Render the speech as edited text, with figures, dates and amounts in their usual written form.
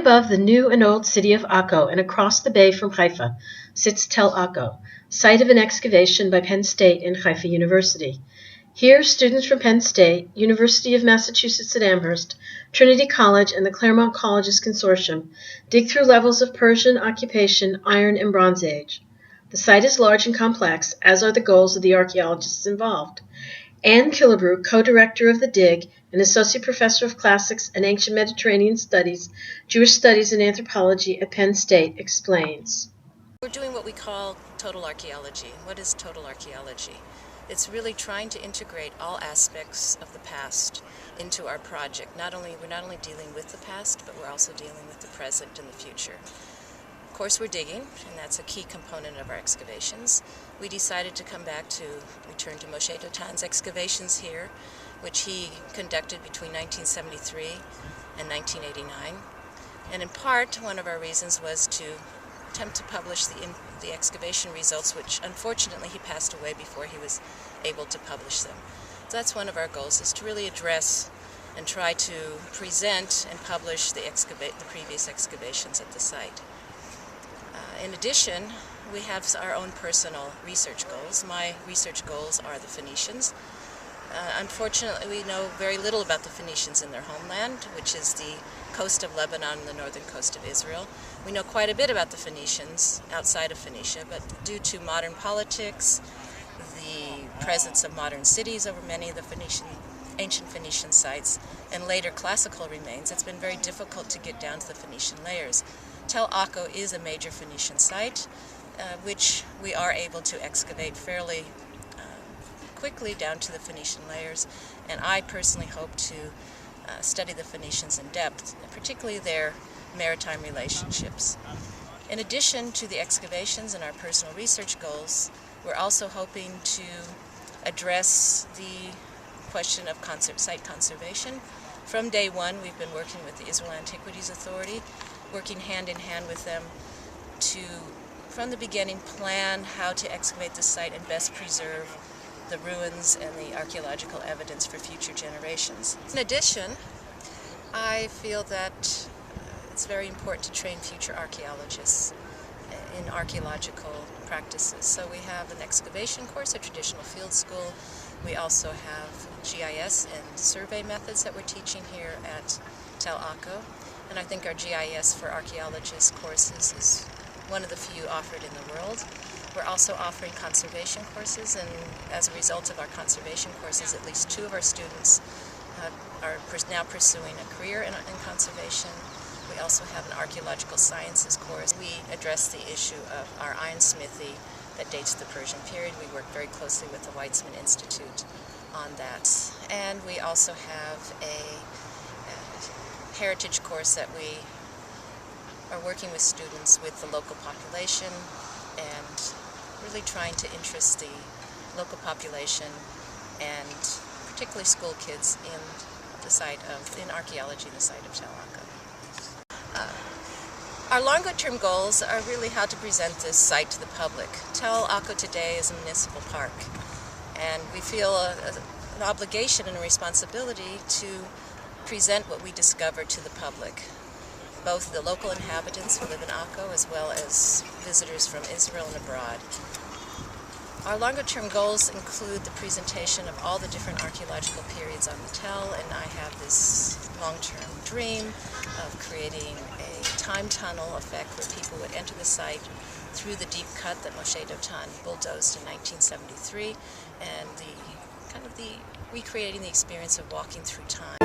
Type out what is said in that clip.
above the new and old city of Akko and across the bay from Haifa sits Tel Akko, site of an excavation by Penn State and Haifa University. Here, students from Penn State, University of Massachusetts at Amherst, Trinity College, and the Claremont Colleges Consortium dig through levels of Persian occupation, Iron, and Bronze Age. The site is large and complex, as are the goals of the archaeologists involved. Anne Killebrew, co-director of the dig and associate professor of classics and ancient Mediterranean studies, Jewish studies and anthropology at Penn State, explains. We're doing what we call total archaeology. What is total archaeology? It's really trying to integrate all aspects of the past into our project. We're not only dealing with the past, but we're also dealing with the present and the future. Of course, we're digging, and that's a key component of our excavations. We decided to return to Moshe Dotan's excavations here, which he conducted between 1973 and 1989. And in part, one of our reasons was to attempt to publish the excavation results, which unfortunately he passed away before he was able to publish them. So that's one of our goals, is to really address and try to present and publish the previous excavations at the site. In addition, we have our own personal research goals. My research goals are the Phoenicians. Unfortunately, we know very little about the Phoenicians in their homeland, which is the coast of Lebanon and the northern coast of Israel. We know quite a bit about the Phoenicians outside of Phoenicia, but due to modern politics, the presence of modern cities over many of the ancient Phoenician sites, and later classical remains, it's been very difficult to get down to the Phoenician layers. Tel Akko is a major Phoenician site, which we are able to excavate fairly quickly down to the Phoenician layers, and I personally hope to study the Phoenicians in depth, particularly their maritime relationships. In addition to the excavations and our personal research goals, we're also hoping to address the question of site conservation. From day one, we've been working with the Israel Antiquities Authority, working hand in hand with them to, from the beginning, plan how to excavate the site and best preserve the ruins and the archaeological evidence for future generations. In addition, I feel that it's very important to train future archaeologists in archaeological practices. So we have an excavation course, a traditional field school. We also have GIS and survey methods that we're teaching here at Tel Akko. And I think our GIS for archaeologists courses is one of the few offered in the world. We're also offering conservation courses, and as a result of our conservation courses, at least 2 of our students are now pursuing a career in conservation. We also have an archaeological sciences course. We address the issue of our ironsmithy that dates to the Persian period. We work very closely with the Weizmann Institute on that. And we also have a heritage course that we are working with students with the local population and really trying to interest the local population and particularly school kids in archaeology in the site of Tel Akko. Our longer-term goals are really how to present this site to the public. Tel Akko today is a municipal park, and we feel an obligation and a responsibility to present what we discover to the public, both the local inhabitants who live in Akko as well as visitors from Israel and abroad. Our longer-term goals include the presentation of all the different archaeological periods on the Tel, and I have this long-term dream of creating a time tunnel effect where people would enter the site through the deep cut that Moshe Dotan bulldozed in 1973, and recreating the experience of walking through time.